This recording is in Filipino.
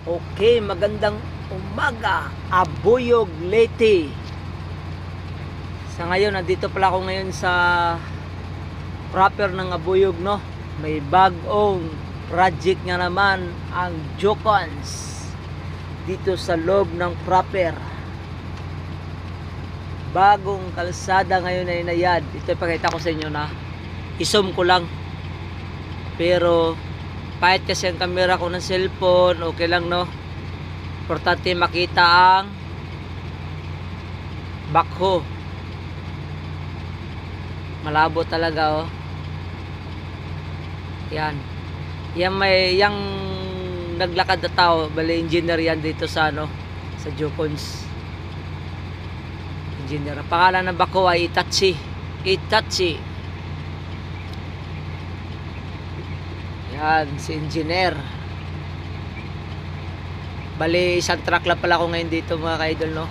Okay, magandang umaga, Abuyog Leyte. Sa ngayon, nandito pala ako ngayon sa proper ng Abuyog, no? May bagong project nga naman ang Jocons dito sa loob ng proper. Bagong kalsada ngayon ay inayad. Ito ipakita ko sa inyo na i-zoom ko lang. Pero kahit kasi ang camera ko ng cellphone, okay lang, no? Importante makita ang backhoe. Malabo talaga, oh. Yan. Yang naglakad na tao, bali engineer yan dito sa sa Jocons. Engineer. Ang pangalan ng backhoe ay Itachi. Yan, si engineer. Bali, isang truck lang pala ako ngayon dito, mga ka-idol, no?